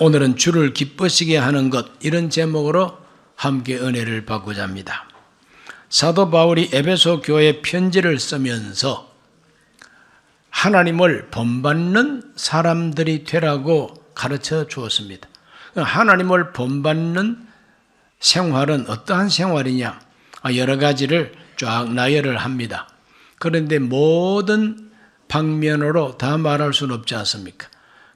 오늘은 주를 기쁘시게 하는 것, 이런 제목으로 함께 은혜를 받고자 합니다. 사도 바울이 에베소 교회에 편지를 쓰면서 하나님을 본받는 사람들이 되라고 가르쳐 주었습니다. 하나님을 본받는 생활은 어떠한 생활이냐? 여러 가지를 쫙 나열을 합니다. 그런데 모든 방면으로 다 말할 수는 없지 않습니까?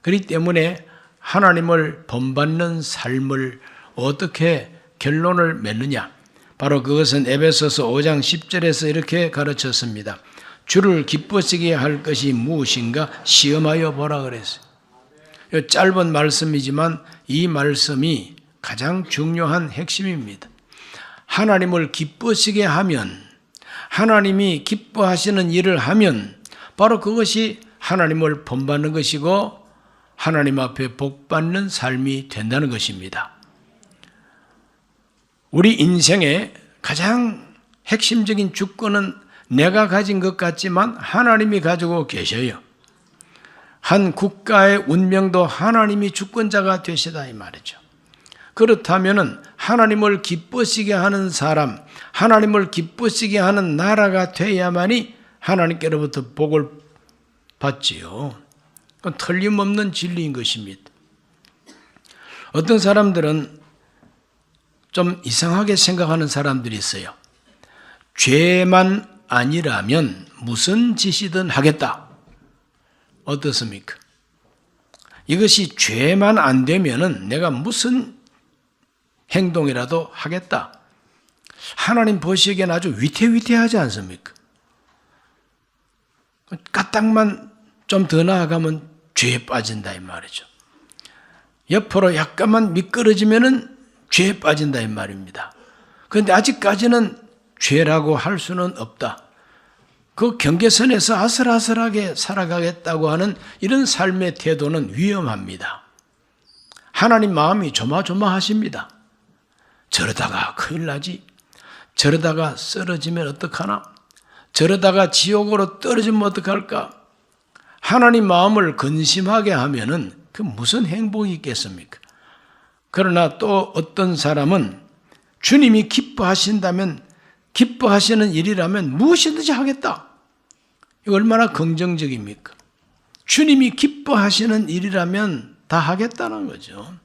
그렇기 때문에 하나님을 본받는 삶을 어떻게 결론을 맺느냐? 바로 그것은 에베소서 5장 10절에서 이렇게 가르쳤습니다. 주를 기쁘시게 할 것이 무엇인가 시험하여 보라 그랬어요. 짧은 말씀이지만 이 말씀이 가장 중요한 핵심입니다. 하나님을 기쁘시게 하면, 하나님이 기뻐하시는 일을 하면 바로 그것이 하나님을 본받는 것이고 하나님 앞에 복받는 삶이 된다는 것입니다. 우리 인생의 가장 핵심적인 주권은 내가 가진 것 같지만 하나님이 가지고 계셔요. 한 국가의 운명도 하나님이 주권자가 되시다 이 말이죠. 그렇다면 하나님을 기쁘시게 하는 사람, 하나님을 기쁘시게 하는 나라가 돼야만이 하나님께로부터 복을 받지요. 그건 틀림없는 진리인 것입니다. 어떤 사람들은 좀 이상하게 생각하는 사람들이 있어요. 죄만 아니라면 무슨 짓이든 하겠다. 어떻습니까? 이것이 죄만 안 되면은 내가 무슨 행동이라도 하겠다. 하나님 보시기엔 아주 위태위태하지 않습니까? 까딱만 좀 더 나아가면 죄에 빠진다 이 말이죠. 옆으로 약간만 미끄러지면은 죄에 빠진다 이 말입니다. 그런데 아직까지는 죄라고 할 수는 없다. 그 경계선에서 아슬아슬하게 살아가겠다고 하는 이런 삶의 태도는 위험합니다. 하나님 마음이 조마조마하십니다. 저러다가 큰일 나지. 저러다가 쓰러지면 어떡하나. 저러다가 지옥으로 떨어지면 어떡할까. 하나님 마음을 근심하게 하면은 그 무슨 행복이 있겠습니까? 그러나 또 어떤 사람은 주님이 기뻐하신다면, 기뻐하시는 일이라면 무엇이든지 하겠다. 이거 얼마나 긍정적입니까? 주님이 기뻐하시는 일이라면 다 하겠다는 거죠.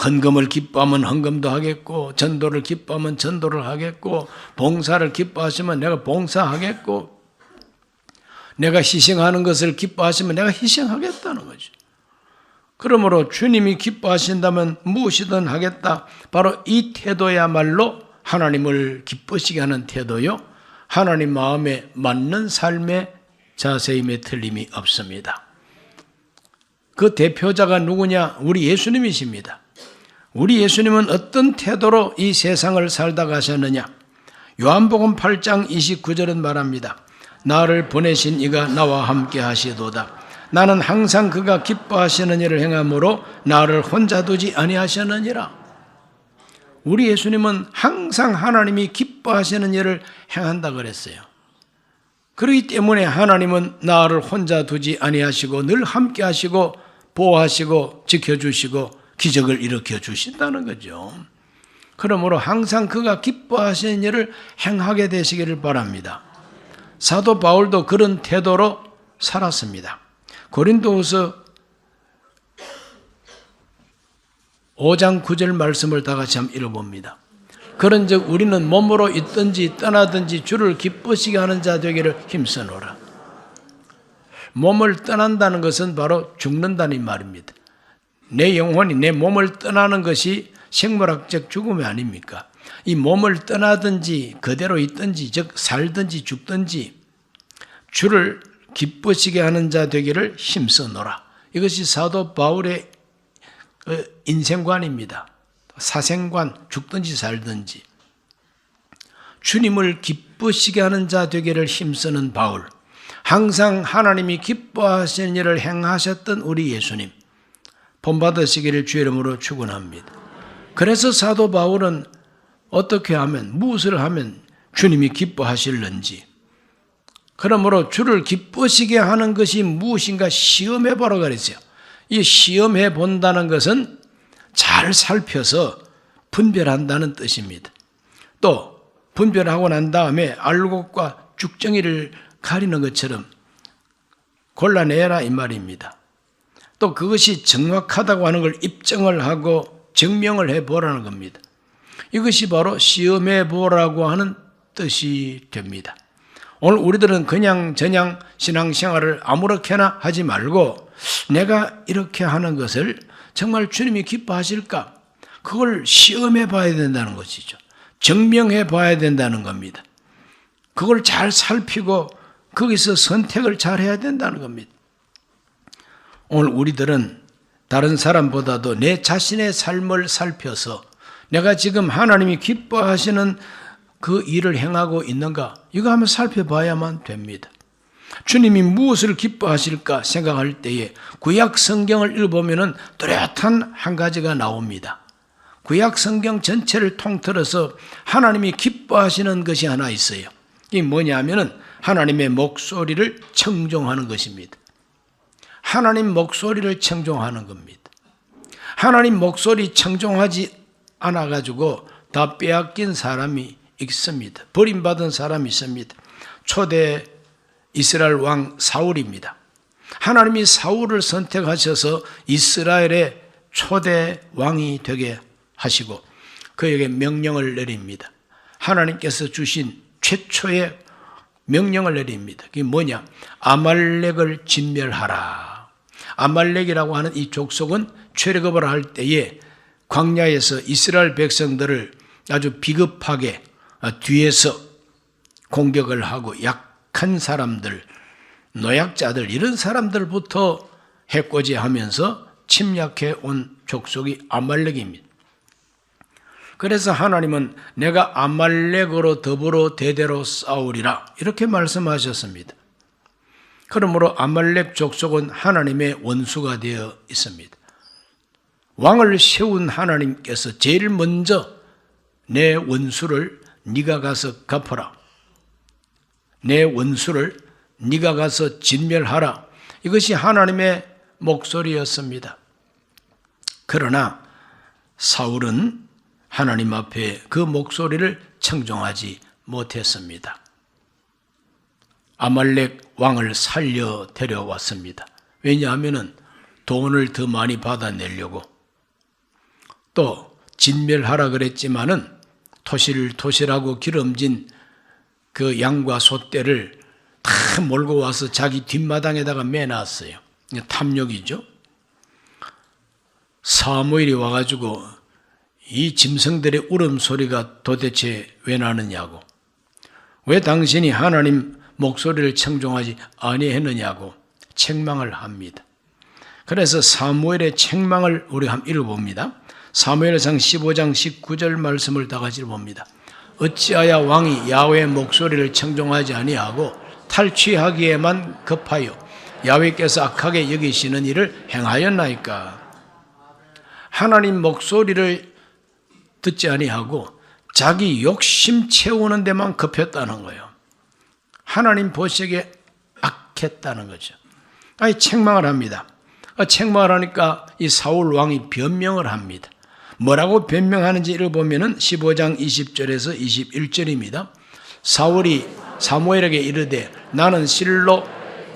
헌금을 기뻐하면 헌금도 하겠고, 전도를 기뻐하면 전도를 하겠고, 봉사를 기뻐하시면 내가 봉사하겠고, 내가 희생하는 것을 기뻐하시면 내가 희생하겠다는 거죠. 그러므로 주님이 기뻐하신다면 무엇이든 하겠다. 바로 이 태도야말로 하나님을 기쁘시게 하는 태도요, 하나님 마음에 맞는 삶의 자세임에 틀림이 없습니다. 그 대표자가 누구냐? 우리 예수님이십니다. 우리 예수님은 어떤 태도로 이 세상을 살다 가셨느냐? 요한복음 8장 29절은 말합니다. 나를 보내신 이가 나와 함께 하시도다. 나는 항상 그가 기뻐하시는 일을 행함으로 나를 혼자 두지 아니하셨느니라. 우리 예수님은 항상 하나님이 기뻐하시는 일을 행한다 그랬어요. 그렇기 때문에 하나님은 나를 혼자 두지 아니하시고 늘 함께 하시고 보호하시고 지켜주시고 기적을 일으켜 주신다는 거죠. 그러므로 항상 그가 기뻐하시는 일을 행하게 되시기를 바랍니다. 사도 바울도 그런 태도로 살았습니다. 고린도후서 5장 9절 말씀을 다 같이 한번 읽어봅니다. 그런즉 우리는 몸으로 있든지 떠나든지 주를 기쁘시게 하는 자 되기를 힘쓰노라. 몸을 떠난다는 것은 바로 죽는다는 말입니다. 내 영혼이 내 몸을 떠나는 것이 생물학적 죽음이 아닙니까? 이 몸을 떠나든지 그대로 있든지 즉 살든지 죽든지 주를 기쁘시게 하는 자 되기를 힘써노라. 이것이 사도 바울의 인생관입니다. 사생관, 죽든지 살든지 주님을 기쁘시게 하는 자 되기를 힘쓰는 바울, 항상 하나님이 기뻐하시는 일을 행하셨던 우리 예수님 본받으시기를 주의 이름으로 축원합니다. 그래서 사도 바울은 어떻게 하면, 무엇을 하면 주님이 기뻐하실는지, 그러므로 주를 기쁘시게 하는 것이 무엇인가 시험해 보라고 그랬어요. 이 시험해 본다는 것은 잘 살펴서 분별한다는 뜻입니다. 또 분별하고 난 다음에 알곡과 죽정이를 가리는 것처럼 골라내라 이 말입니다. 또 그것이 정확하다고 하는 걸 입증을 하고 증명을 해보라는 겁니다. 이것이 바로 시험해 보라고 하는 뜻이 됩니다. 오늘 우리들은 그냥 저냥 신앙생활을 아무렇게나 하지 말고 내가 이렇게 하는 것을 정말 주님이 기뻐하실까? 그걸 시험해 봐야 된다는 것이죠. 증명해 봐야 된다는 겁니다. 그걸 잘 살피고 거기서 선택을 잘 해야 된다는 겁니다. 오늘 우리들은 다른 사람보다도 내 자신의 삶을 살펴서 내가 지금 하나님이 기뻐하시는 그 일을 행하고 있는가? 이거 한번 살펴봐야만 됩니다. 주님이 무엇을 기뻐하실까 생각할 때에 구약 성경을 읽어보면 뚜렷한 한 가지가 나옵니다. 구약 성경 전체를 통틀어서 하나님이 기뻐하시는 것이 하나 있어요. 이게 뭐냐면은 하나님의 목소리를 청종하는 것입니다. 하나님 목소리를 청종하는 겁니다. 하나님 목소리 청종하지 않아가지고 다 빼앗긴 사람이 있습니다. 버림받은 사람이 있습니다. 초대 이스라엘 왕 사울입니다. 하나님이 사울을 선택하셔서 이스라엘의 초대 왕이 되게 하시고 그에게 명령을 내립니다. 하나님께서 주신 최초의 명령을 내립니다. 그게 뭐냐? 아말렉을 진멸하라. 아말렉이라고 하는 이 족속은 출애굽을 할 때에 광야에서 이스라엘 백성들을 아주 비겁하게 뒤에서 공격을 하고 약한 사람들, 노약자들 이런 사람들부터 해코지하면서 침략해 온 족속이 아말렉입니다. 그래서 하나님은 내가 아말렉으로 더불어 대대로 싸우리라 이렇게 말씀하셨습니다. 그러므로 아말렉 족속은 하나님의 원수가 되어 있습니다. 왕을 세운 하나님께서 제일 먼저 내 원수를 네가 가서 갚아라. 내 원수를 네가 가서 진멸하라. 이것이 하나님의 목소리였습니다. 그러나 사울은 하나님 앞에 그 목소리를 청종하지 못했습니다. 아말렉 왕을 살려 데려왔습니다. 왜냐하면 돈을 더 많이 받아내려고 또 진멸하라 그랬지만은 토실토실하고 기름진 그 양과 소떼를 다 몰고 와서 자기 뒷마당에다가 매놨어요. 탐욕이죠. 사무엘이 와가지고 이 짐승들의 울음소리가 도대체 왜 나느냐고, 왜 당신이 하나님 목소리를 청종하지 아니했느냐고 책망을 합니다. 그래서 사무엘의 책망을 우리 한번 읽어봅니다. 사무엘상 15장 19절 말씀을 다 같이 봅니다. 어찌하여 왕이 야훼의 목소리를 청종하지 아니하고 탈취하기에만 급하여 야훼께서 악하게 여기시는 일을 행하였나이까. 하나님 목소리를 듣지 아니하고 자기 욕심 채우는 데만 급했다는 거예요. 하나님 보시기에 악했다는 거죠. 아니 책망을 합니다. 책망을 하니까 이 사울 왕이 변명을 합니다. 뭐라고 변명하는지 읽어보면 15장 20절에서 21절입니다. 사울이 사무엘에게 이르되 나는 실로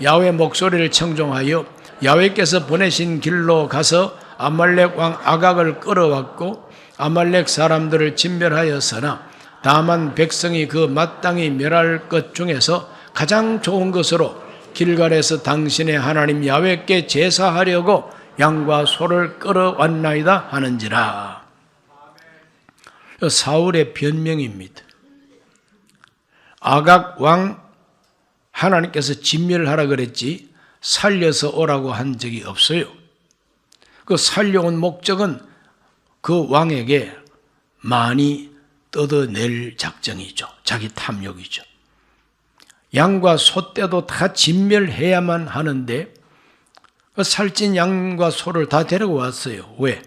야훼 목소리를 청종하여 야훼께서 보내신 길로 가서 아말렉 왕 아각을 끌어왔고 아말렉 사람들을 진멸하였으나 다만 백성이 그 마땅히 멸할 것 중에서 가장 좋은 것으로 길갈에서 당신의 하나님 야훼께 제사하려고 양과 소를 끌어왔나이다 하는지라. 사울의 변명입니다. 아각 왕 하나님께서 진멸하라 그랬지 살려서 오라고 한 적이 없어요. 그 살려온 목적은 그 왕에게 많이 뜯어낼 작정이죠. 자기 탐욕이죠. 양과 소떼도 다 진멸해야만 하는데 살찐 양과 소를 다 데리고 왔어요. 왜?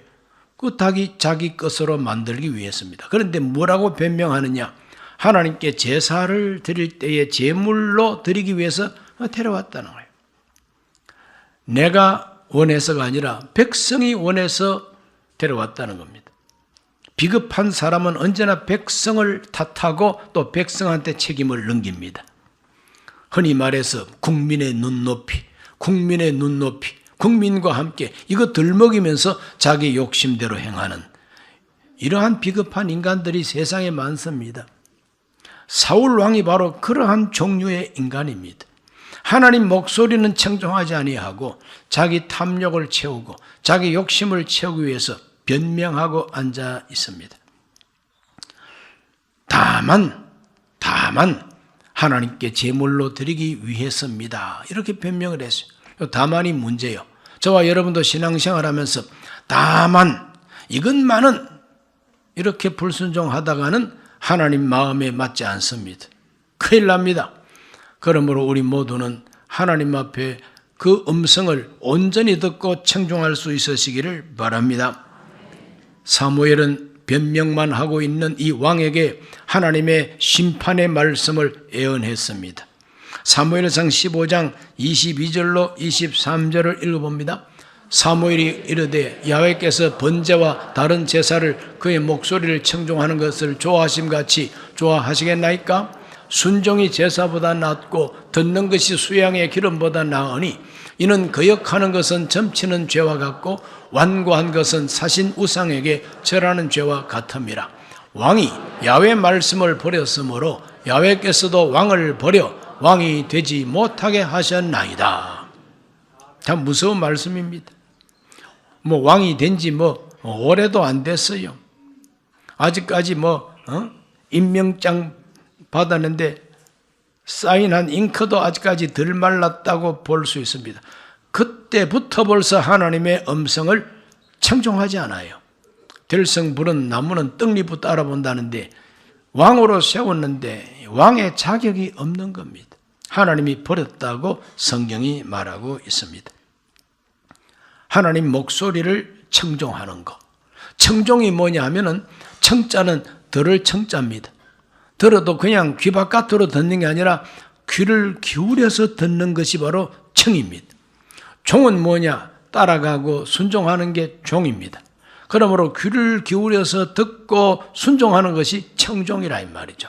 그 자기 것으로 만들기 위해서입니다. 그런데 뭐라고 변명하느냐? 하나님께 제사를 드릴 때에 제물로 드리기 위해서 데려왔다는 거예요. 내가 원해서가 아니라 백성이 원해서 데려왔다는 겁니다. 비겁한 사람은 언제나 백성을 탓하고 또 백성한테 책임을 넘깁니다. 흔히 말해서 국민의 눈높이, 국민과 함께 이거 들먹이면서 자기 욕심대로 행하는 이러한 비겁한 인간들이 세상에 많습니다. 사울 왕이 바로 그러한 종류의 인간입니다. 하나님 목소리는 청종하지 아니하고 자기 탐욕을 채우고 자기 욕심을 채우기 위해서 변명하고 앉아 있습니다. 다만 하나님께 제물로 드리기 위해서입니다. 이렇게 변명을 했어요. 다만이 문제예요. 저와 여러분도 신앙생활하면서 다만 이것만은 이렇게 불순종하다가는 하나님 마음에 맞지 않습니다. 큰일 납니다. 그러므로 우리 모두는 하나님 앞에 그 음성을 온전히 듣고 청종할 수 있으시기를 바랍니다. 사무엘은 변명만 하고 있는 이 왕에게 하나님의 심판의 말씀을 예언했습니다. 사무엘상 15장 22절로 23절을 읽어봅니다. 사무엘이 이르되 야훼께서 번제와 다른 제사를 그의 목소리를 청종하는 것을 좋아하심같이 좋아하시겠나이까? 순종이 제사보다 낫고 듣는 것이 수양의 기름보다 나으니 이는 거역하는 것은 점치는 죄와 같고 완고한 것은 사신 우상에게 절하는 죄와 같음이라. 왕이 야훼 말씀을 버렸으므로 야훼께서도 왕을 버려 왕이 되지 못하게 하셨나이다. 참 무서운 말씀입니다. 왕이 된 지 오래도 안 됐어요. 아직까지 임명장 받았는데 사인한 잉크도 아직까지 덜 말랐다고 볼 수 있습니다. 그때부터 벌써 하나님의 음성을 청종하지 않아요. 들성 부른 나무는 떡잎부터 알아본다는데 왕으로 세웠는데 왕의 자격이 없는 겁니다. 하나님이 버렸다고 성경이 말하고 있습니다. 하나님 목소리를 청종하는 것. 청종이 뭐냐 하면은 청자는 들을 청자입니다. 들어도 그냥 귀 바깥으로 듣는 게 아니라 귀를 기울여서 듣는 것이 바로 청입니다. 종은 뭐냐? 따라가고 순종하는 게 종입니다. 그러므로 귀를 기울여서 듣고 순종하는 것이 청종이라 이 말이죠.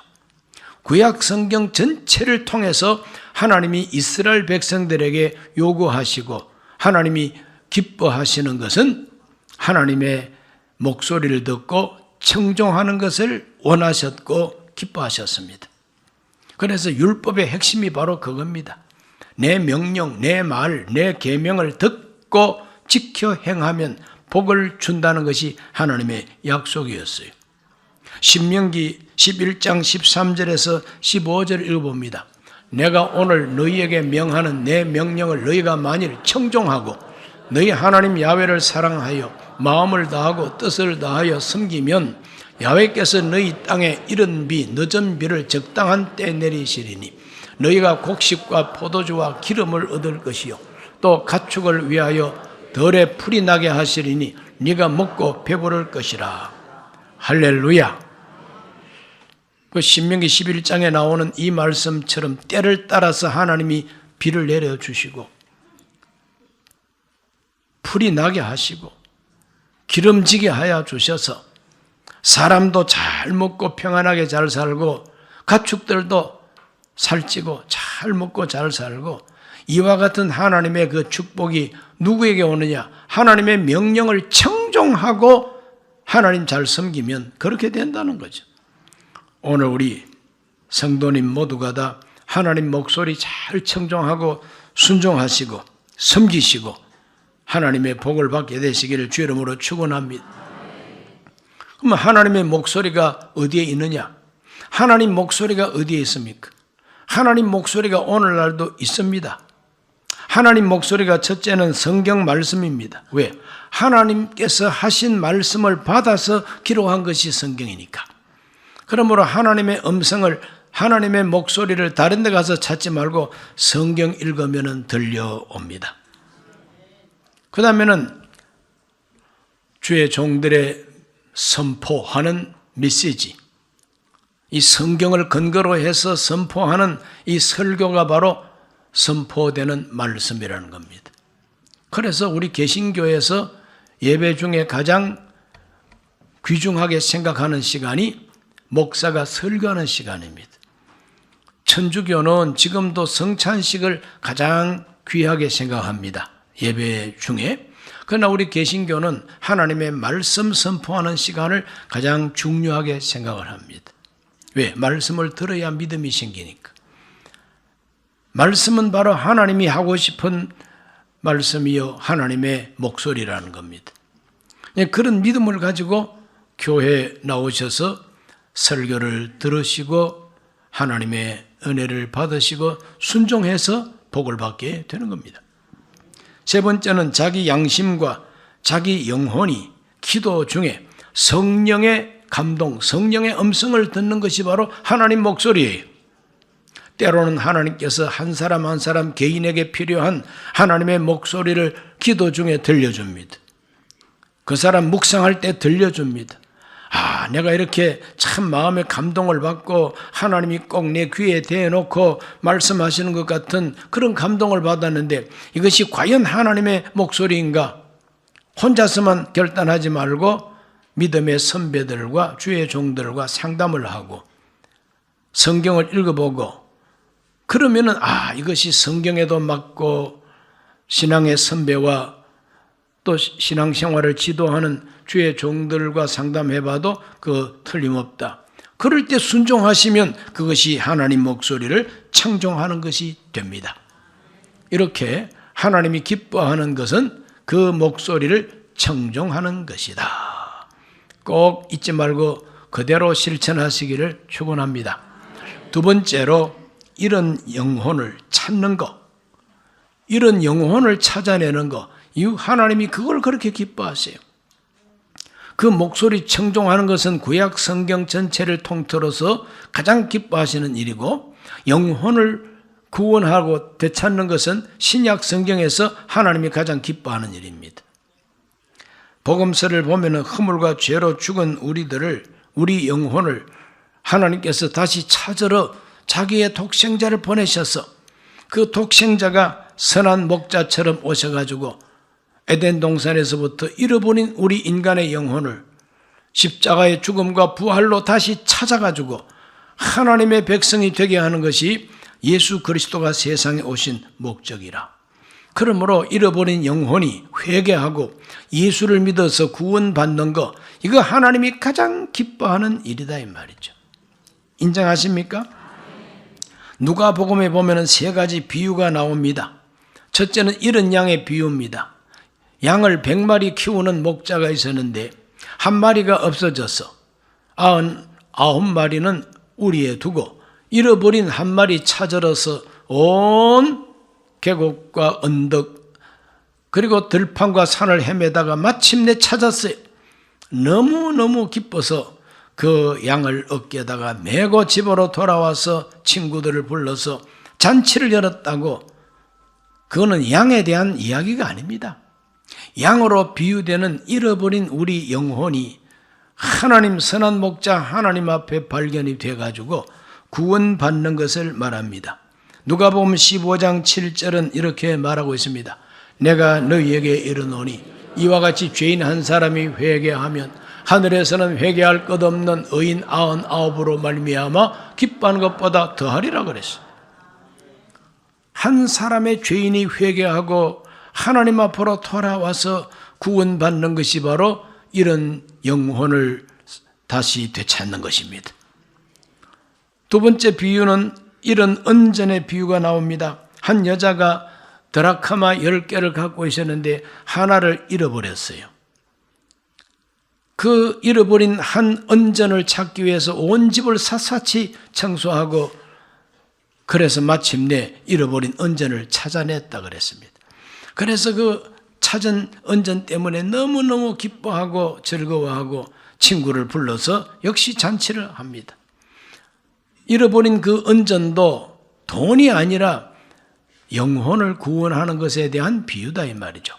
구약 성경 전체를 통해서 하나님이 이스라엘 백성들에게 요구하시고 하나님이 기뻐하시는 것은 하나님의 목소리를 듣고 청종하는 것을 원하셨고 기뻐하셨습니다. 그래서 율법의 핵심이 바로 그겁니다. 내 명령, 내 말, 내 계명을 듣고 지켜 행하면 복을 준다는 것이 하나님의 약속이었어요. 신명기 11장 13절에서 15절을 읽어봅니다. 내가 오늘 너희에게 명하는 내 명령을 너희가 만일 청종하고 너희 하나님 야훼를 사랑하여 마음을 다하고 뜻을 다하여 섬기면 야훼께서 너희 땅에 이른 비 늦은 비를 적당한 때 내리시리니 너희가 곡식과 포도주와 기름을 얻을 것이요 또 가축을 위하여 덜에 풀이 나게 하시리니 네가 먹고 배부를 것이라. 할렐루야. 그 신명기 11장에 나오는 이 말씀처럼 때를 따라서 하나님이 비를 내려주시고 풀이 나게 하시고 기름지게 하여 주셔서 사람도 잘 먹고 평안하게 잘 살고 가축들도 살찌고 잘 먹고 잘 살고 이와 같은 하나님의 그 축복이 누구에게 오느냐? 하나님의 명령을 청종하고 하나님 잘 섬기면 그렇게 된다는 거죠. 오늘 우리 성도님 모두가 다 하나님 목소리 잘 청종하고 순종하시고 섬기시고 하나님의 복을 받게 되시기를 주 이름으로 축원합니다. 그럼 하나님의 목소리가 어디에 있느냐? 하나님 목소리가 어디에 있습니까? 하나님 목소리가 오늘날도 있습니다. 하나님 목소리가 첫째는 성경 말씀입니다. 왜? 하나님께서 하신 말씀을 받아서 기록한 것이 성경이니까. 그러므로 하나님의 음성을, 하나님의 목소리를 다른 데 가서 찾지 말고 성경 읽으면 들려옵니다. 그 다음에는 주의 종들의 선포하는 메시지, 이 성경을 근거로 해서 선포하는 이 설교가 바로 선포되는 말씀이라는 겁니다. 그래서 우리 개신교에서 예배 중에 가장 귀중하게 생각하는 시간이 목사가 설교하는 시간입니다. 천주교는 지금도 성찬식을 가장 귀하게 생각합니다. 예배 중에. 그러나 우리 개신교는 하나님의 말씀 선포하는 시간을 가장 중요하게 생각을 합니다. 왜? 말씀을 들어야 믿음이 생기니까. 말씀은 바로 하나님이 하고 싶은 말씀이요 하나님의 목소리라는 겁니다. 그런 믿음을 가지고 교회에 나오셔서 설교를 들으시고 하나님의 은혜를 받으시고 순종해서 복을 받게 되는 겁니다. 세 번째는 자기 양심과 자기 영혼이 기도 중에 성령의 감동, 성령의 음성을 듣는 것이 바로 하나님 목소리예요. 때로는 하나님께서 한 사람 한 사람 개인에게 필요한 하나님의 목소리를 기도 중에 들려줍니다. 그 사람 묵상할 때 들려줍니다. 아, 내가 이렇게 참 마음의 감동을 받고 하나님이 꼭 내 귀에 대놓고 말씀하시는 것 같은 그런 감동을 받았는데 이것이 과연 하나님의 목소리인가? 혼자서만 결단하지 말고 믿음의 선배들과 주의 종들과 상담을 하고 성경을 읽어보고 그러면은 이것이 성경에도 맞고 신앙의 선배와 또 신앙생활을 지도하는 주의 종들과 상담해봐도 그 틀림없다. 그럴 때 순종하시면 그것이 하나님 목소리를 청종하는 것이 됩니다. 이렇게 하나님이 기뻐하는 것은 그 목소리를 청종하는 것이다. 꼭 잊지 말고 그대로 실천하시기를 축원합니다. 두 번째로 이런 영혼을 찾는 것, 이런 영혼을 찾아내는 것, 이 하나님이 그걸 그렇게 기뻐하세요. 그 목소리 청종하는 것은 구약 성경 전체를 통틀어서 가장 기뻐하시는 일이고 영혼을 구원하고 되찾는 것은 신약 성경에서 하나님이 가장 기뻐하는 일입니다. 복음서를 보면 허물과 죄로 죽은 우리 영혼을 하나님께서 다시 찾으러 자기의 독생자를 보내셔서 그 독생자가 선한 목자처럼 오셔가지고 에덴 동산에서부터 잃어버린 우리 인간의 영혼을 십자가의 죽음과 부활로 다시 찾아가지고 하나님의 백성이 되게 하는 것이 예수 그리스도가 세상에 오신 목적이라. 그러므로 잃어버린 영혼이 회개하고 예수를 믿어서 구원받는 것, 이거 하나님이 가장 기뻐하는 일이다 이 말이죠. 인정하십니까? 누가복음에 보면은 세 가지 비유가 나옵니다. 첫째는 이런 양의 비유입니다. 양을 100마리 키우는 목자가 있었는데 한 마리가 없어져서 99마리는 우리에 두고 잃어버린 한 마리 찾으러서 온 계곡과 언덕 그리고 들판과 산을 헤매다가 마침내 찾았어요. 너무너무 기뻐서 그 양을 어깨에다가 메고 집으로 돌아와서 친구들을 불러서 잔치를 열었다고. 그거는 양에 대한 이야기가 아닙니다. 양으로 비유되는 잃어버린 우리 영혼이 하나님 선한 목자 하나님 앞에 발견이 돼가지고 구원받는 것을 말합니다. 누가복음 15장 7절은 이렇게 말하고 있습니다. 내가 너희에게 이르노니 이와 같이 죄인 한 사람이 회개하면 하늘에서는 회개할 것 없는 의인 99으로 말미암아 기뻐하는 것보다 더하리라 그랬어요. 한 사람의 죄인이 회개하고 하나님 앞으로 돌아와서 구원받는 것이 바로 이런 영혼을 다시 되찾는 것입니다. 두 번째 비유는 이런 은전의 비유가 나옵니다. 한 여자가 드라크마 10개를 갖고 있었는데 하나를 잃어버렸어요. 그 잃어버린 한 은전을 찾기 위해서 온 집을 샅샅이 청소하고 그래서 마침내 잃어버린 은전을 찾아냈다 그랬습니다. 그래서 그 찾은 은전 때문에 너무너무 기뻐하고 즐거워하고 친구를 불러서 역시 잔치를 합니다. 잃어버린 그 은전도 돈이 아니라 영혼을 구원하는 것에 대한 비유다 이 말이죠.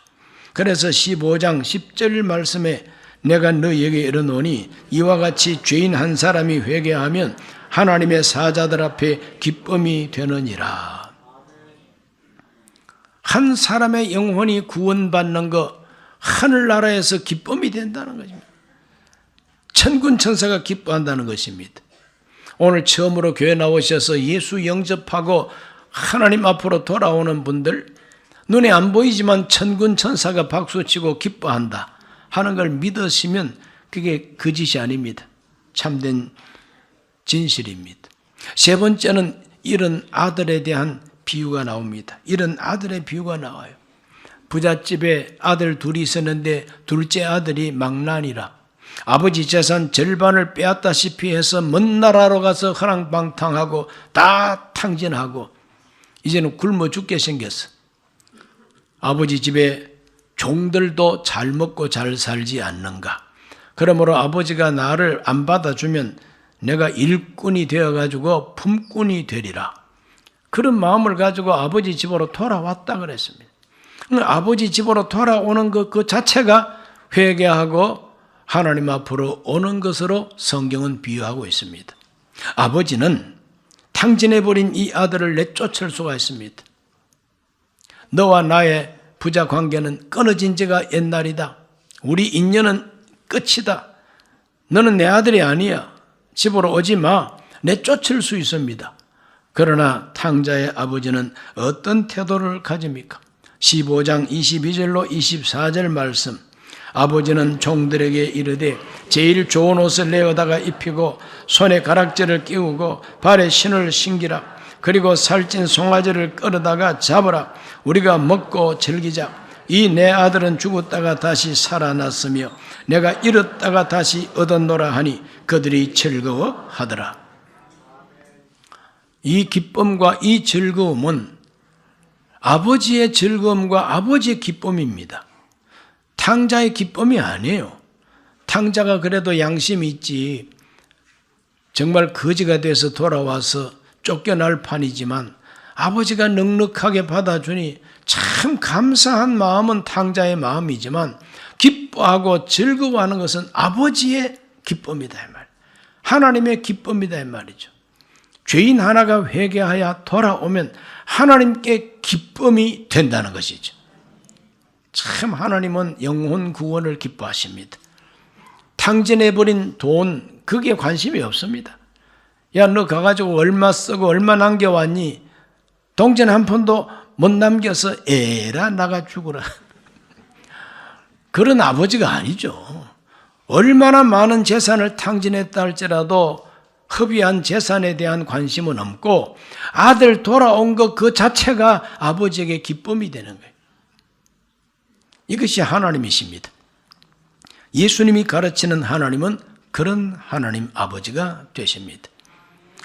그래서 15장 10절 말씀에 내가 너희에게 이르노니 이와 같이 죄인 한 사람이 회개하면 하나님의 사자들 앞에 기쁨이 되느니라. 한 사람의 영혼이 구원받는 거 하늘나라에서 기쁨이 된다는 것입니다. 천군 천사가 기뻐한다는 것입니다. 오늘 처음으로 교회 나오셔서 예수 영접하고 하나님 앞으로 돌아오는 분들, 눈에 안 보이지만 천군 천사가 박수치고 기뻐한다 하는 걸 믿으시면 그게 거짓이 아닙니다. 참된 진실입니다. 세 번째는 이런 아들에 대한 비유가 나옵니다. 이런 아들의 비유가 나와요. 부잣집에 아들 둘이 있었는데 둘째 아들이 망나니라. 아버지 재산 절반을 빼앗다시피 해서 먼 나라로 가서 허랑방탕하고 다 탕진하고 이제는 굶어 죽게 생겼어. 아버지 집에 종들도 잘 먹고 잘 살지 않는가. 그러므로 아버지가 나를 안 받아주면 내가 일꾼이 되어가지고 품꾼이 되리라. 그런 마음을 가지고 아버지 집으로 돌아왔다 그랬습니다. 아버지 집으로 돌아오는 그 자체가 회개하고 하나님 앞으로 오는 것으로 성경은 비유하고 있습니다. 아버지는 탕진해버린 이 아들을 내쫓을 수가 있습니다. 너와 나의 부자 관계는 끊어진 지가 옛날이다. 우리 인연은 끝이다. 너는 내 아들이 아니야. 집으로 오지 마. 내쫓을 수 있습니다. 그러나 탕자의 아버지는 어떤 태도를 가집니까? 15장 22절로 24절 말씀. 아버지는 종들에게 이르되 제일 좋은 옷을 내어다가 입히고 손에 가락지를 끼우고 발에 신을 신기라. 그리고 살찐 송아지를 끌어다가 잡으라. 우리가 먹고 즐기자. 이 내 아들은 죽었다가 다시 살아났으며 내가 잃었다가 다시 얻었노라 하니 그들이 즐거워하더라. 이 기쁨과 이 즐거움은 아버지의 즐거움과 아버지의 기쁨입니다. 탕자의 기쁨이 아니에요. 탕자가 그래도 양심이 있지. 정말 거지가 돼서 돌아와서 쫓겨날 판이지만 아버지가 넉넉하게 받아주니 참 감사한 마음은 탕자의 마음이지만 기뻐하고 즐거워하는 것은 아버지의 기쁨이다 이 말. 하나님의 기쁨이다 이 말이죠. 죄인 하나가 회개하여 돌아오면 하나님께 기쁨이 된다는 것이죠. 참 하나님은 영혼 구원을 기뻐하십니다. 탕진해버린 돈 그게 관심이 없습니다. 야, 너 가가지고 얼마 쓰고 얼마 남겨왔니? 동전 한 푼도 못 남겨서 에라 나가 죽어라. 그런 아버지가 아니죠. 얼마나 많은 재산을 탕진했다 할지라도 허비한 재산에 대한 관심은 없고 아들 돌아온 것 그 자체가 아버지에게 기쁨이 되는 거예요. 이것이 하나님이십니다. 예수님이 가르치는 하나님은 그런 하나님 아버지가 되십니다.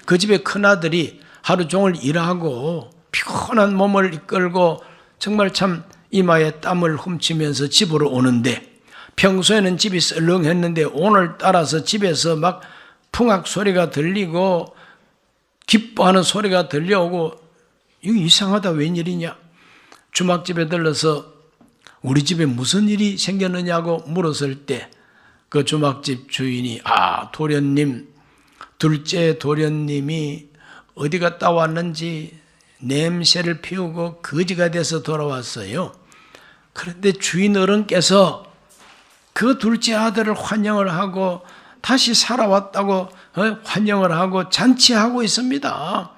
그 집의 큰아들이 하루 종일 일하고 피곤한 몸을 이끌고 정말 참 이마에 땀을 훔치면서 집으로 오는데 평소에는 집이 썰렁했는데 오늘따라서 집에서 막 풍악 소리가 들리고 기뻐하는 소리가 들려오고 이거 이상하다 웬일이냐. 주막집에 들러서 우리 집에 무슨 일이 생겼느냐고 물었을 때 그 주막집 주인이 도련님, 둘째 도련님이 어디 갔다 왔는지 냄새를 피우고 거지가 돼서 돌아왔어요. 그런데 주인 어른께서 그 둘째 아들을 환영을 하고 다시 살아왔다고 환영을 하고 잔치하고 있습니다.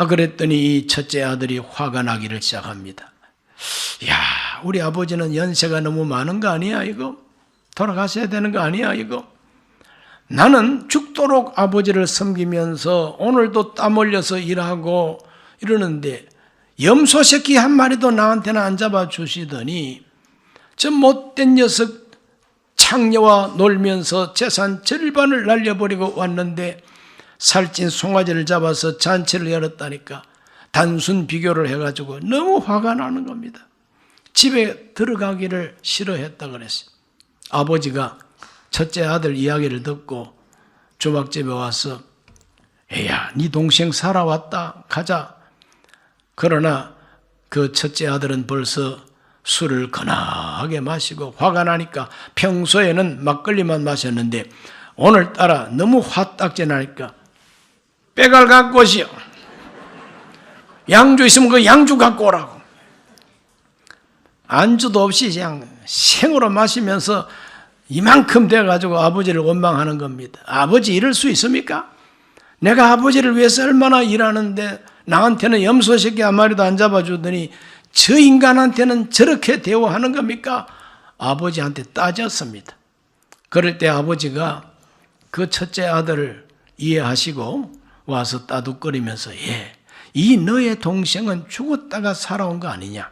그랬더니 이 첫째 아들이 화가 나기를 시작합니다. 야, 우리 아버지는 연세가 너무 많은 거 아니야 이거? 돌아가셔야 되는 거 아니야 이거? 나는 죽도록 아버지를 섬기면서 오늘도 땀 흘려서 일하고 이러는데 염소 새끼 한 마리도 나한테는 안 잡아주시더니 저 못된 녀석 창녀와 놀면서 재산 절반을 날려버리고 왔는데 살찐 송아지를 잡아서 잔치를 열었다니까. 단순 비교를 해가지고 너무 화가 나는 겁니다. 집에 들어가기를 싫어했다 그랬어요. 아버지가 첫째 아들 이야기를 듣고 주막집에 와서 애야, 네 동생 살아왔다 가자. 그러나 그 첫째 아들은 벌써 술을 거나하게 마시고 화가 나니까 평소에는 막걸리만 마셨는데 오늘따라 너무 화딱지 나니까 빼갈 갖고 오시오. 양주 있으면 그 양주 갖고 오라고. 안주도 없이 그냥 생으로 마시면서 이만큼 돼가지고 아버지를 원망하는 겁니다. 아버지 이럴 수 있습니까? 내가 아버지를 위해서 얼마나 일하는데 나한테는 염소 새끼 한 마리도 안 잡아주더니 저 인간한테는 저렇게 대우하는 겁니까? 아버지한테 따졌습니다. 그럴 때 아버지가 그 첫째 아들을 이해하시고 와서 따둑거리면서 이 너의 동생은 죽었다가 살아온 거 아니냐?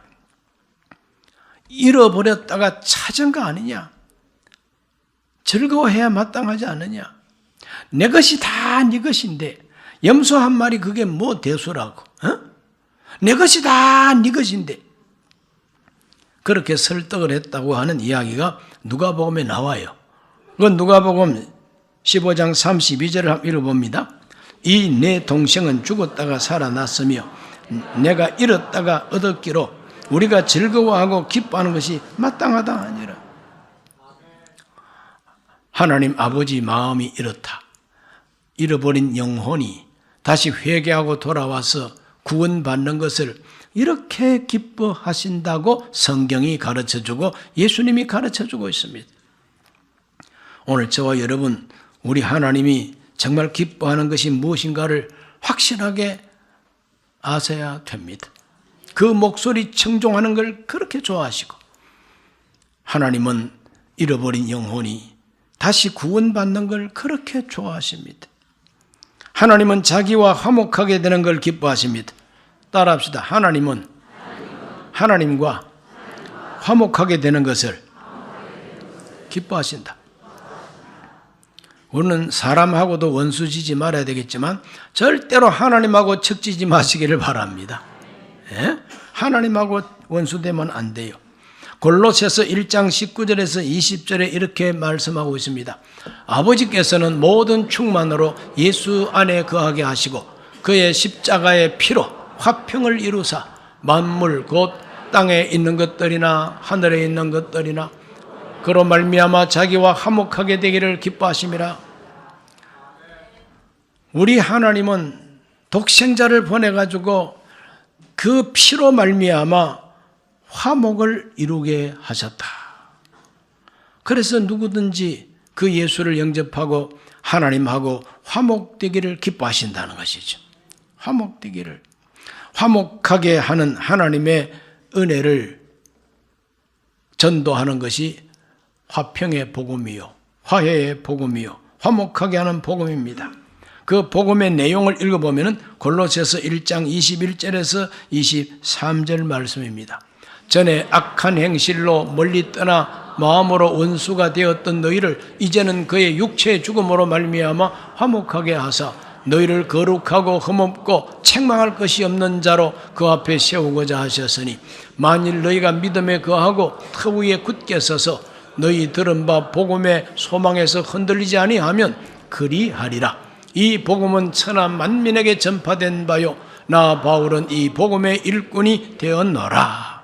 잃어버렸다가 찾은 거 아니냐? 즐거워해야 마땅하지 않느냐? 내 것이 다 네 것인데 염소 한 마리 그게 뭐 대수라고? 내 것이 다 네 것인데 그렇게 설득을 했다고 하는 이야기가 누가복음에 나와요. 그건 누가복음 15장 32절을 한번 읽어봅니다. 이 내 동생은 죽었다가 살아났으며 내가 잃었다가 얻었기로 우리가 즐거워하고 기뻐하는 것이 마땅하다 하니라. 하나님 아버지 마음이 이렇다. 잃어버린 영혼이 다시 회개하고 돌아와서 구원받는 것을 이렇게 기뻐하신다고 성경이 가르쳐주고 예수님이 가르쳐주고 있습니다. 오늘 저와 여러분, 우리 하나님이 정말 기뻐하는 것이 무엇인가를 확실하게 아셔야 됩니다. 그 목소리 청종하는 걸 그렇게 좋아하시고, 하나님은 잃어버린 영혼이 다시 구원받는 걸 그렇게 좋아하십니다. 하나님은 자기와 화목하게 되는 걸 기뻐하십니다. 따라합시다. 하나님은 하나님과 화목하게 되는 것을 기뻐하신다. 우리는 사람하고도 원수지지 말아야 되겠지만 절대로 하나님하고 척지지 마시기를 바랍니다. 하나님하고 원수되면 안 돼요. 골로새서 1장 19절에서 20절에 이렇게 말씀하고 있습니다. 아버지께서는 모든 충만으로 예수 안에 거하게 하시고 그의 십자가의 피로 화평을 이루사 만물 곧 땅에 있는 것들이나 하늘에 있는 것들이나 그로 말미암아 자기와 화목하게 되기를 기뻐하심이라. 우리 하나님은 독생자를 보내가지고 그 피로 말미암아 화목을 이루게 하셨다. 그래서 누구든지 그 예수를 영접하고 하나님하고 화목되기를 기뻐하신다는 것이죠. 화목되기를. 화목하게 하는 하나님의 은혜를 전도하는 것이 화평의 복음이요, 화해의 복음이요, 화목하게 하는 복음입니다. 그 복음의 내용을 읽어보면 골로새서 1장 21절에서 23절 말씀입니다. 전에 악한 행실로 멀리 떠나 마음으로 원수가 되었던 너희를 이제는 그의 육체의 죽음으로 말미암아 화목하게 하사 너희를 거룩하고 흠없고 책망할 것이 없는 자로 그 앞에 세우고자 하셨으니 만일 너희가 믿음에 거하고 터 위에 굳게 서서 너희 들은 바 복음의 소망에서 흔들리지 아니하면 그리하리라. 이 복음은 천하 만민에게 전파된 바요 나 바울은 이 복음의 일꾼이 되었노라.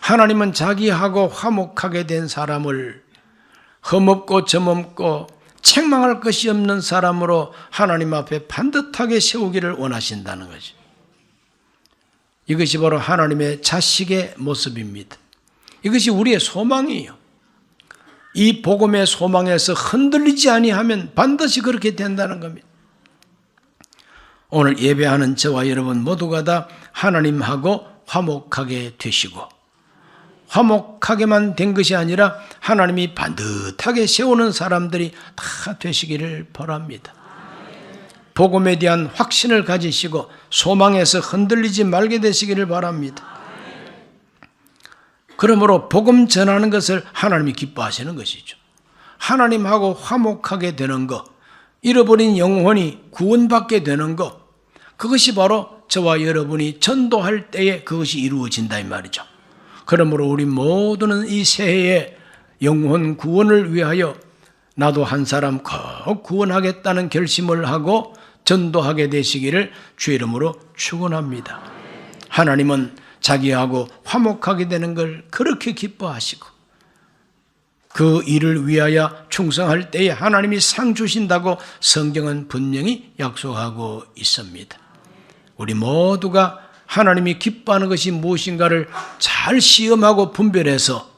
하나님은 자기하고 화목하게 된 사람을 흠없고 점없고 책망할 것이 없는 사람으로 하나님 앞에 반듯하게 세우기를 원하신다는 거죠. 이것이 바로 하나님의 자식의 모습입니다. 이것이 우리의 소망이에요. 이 복음의 소망에서 흔들리지 아니하면 반드시 그렇게 된다는 겁니다. 오늘 예배하는 저와 여러분 모두가 다 하나님하고 화목하게 되시고 화목하게만 된 것이 아니라 하나님이 반듯하게 세우는 사람들이 다 되시기를 바랍니다. 복음에 대한 확신을 가지시고 소망에서 흔들리지 말게 되시기를 바랍니다. 그러므로 복음 전하는 것을 하나님이 기뻐하시는 것이죠. 하나님하고 화목하게 되는 것, 잃어버린 영혼이 구원받게 되는 것, 그것이 바로 저와 여러분이 전도할 때에 그것이 이루어진다 이 말이죠. 그러므로 우리 모두는 이 새해에 영혼 구원을 위하여 나도 한 사람 꼭 구원하겠다는 결심을 하고 전도하게 되시기를 주의 이름으로 축원합니다. 하나님은 자기하고 화목하게 되는 걸 그렇게 기뻐하시고 그 일을 위하여 충성할 때에 하나님이 상 주신다고 성경은 분명히 약속하고 있습니다. 우리 모두가 하나님이 기뻐하는 것이 무엇인가를 잘 시험하고 분별해서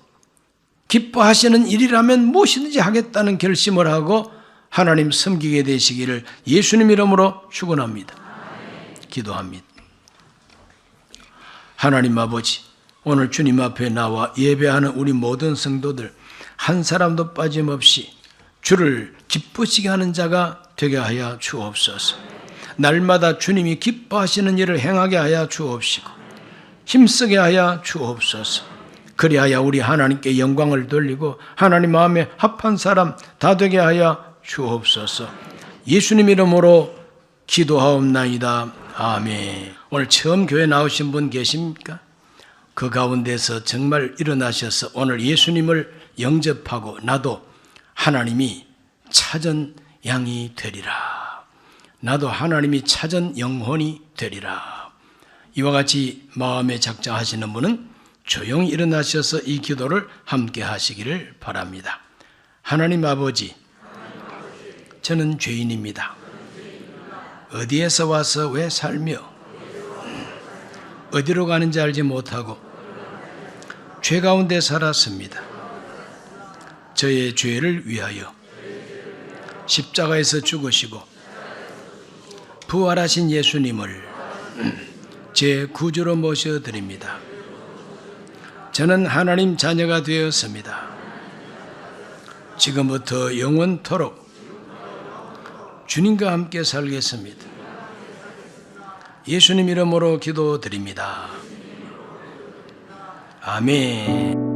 기뻐하시는 일이라면 무엇이든지 하겠다는 결심을 하고 하나님 섬기게 되시기를 예수님 이름으로 축원합니다. 기도합니다. 하나님 아버지, 오늘 주님 앞에 나와 예배하는 우리 모든 성도들 한 사람도 빠짐없이 주를 기쁘시게 하는 자가 되게 하여 주옵소서. 날마다 주님이 기뻐하시는 일을 행하게 하여 주옵시고 힘쓰게 하여 주옵소서. 그리하여 우리 하나님께 영광을 돌리고 하나님 마음에 합한 사람 다 되게 하여 주옵소서. 예수님 이름으로 기도하옵나이다. 아멘. 오늘 처음 교회 나오신 분 계십니까? 그 가운데서 정말 일어나셔서 오늘 예수님을 영접하고 나도 하나님이 찾은 양이 되리라. 나도 하나님이 찾은 영혼이 되리라. 이와 같이 마음에 작정하시는 분은 조용히 일어나셔서 이 기도를 함께 하시기를 바랍니다. 하나님 아버지, 저는 죄인입니다. 어디에서 와서 왜 살며 어디로 가는지 알지 못하고 죄 가운데 살았습니다. 저의 죄를 위하여 십자가에서 죽으시고 부활하신 예수님을 제 구주로 모셔드립니다. 저는 하나님 자녀가 되었습니다. 지금부터 영원토록 주님과 함께 살겠습니다. 예수님 이름으로 기도드립니다. 아멘.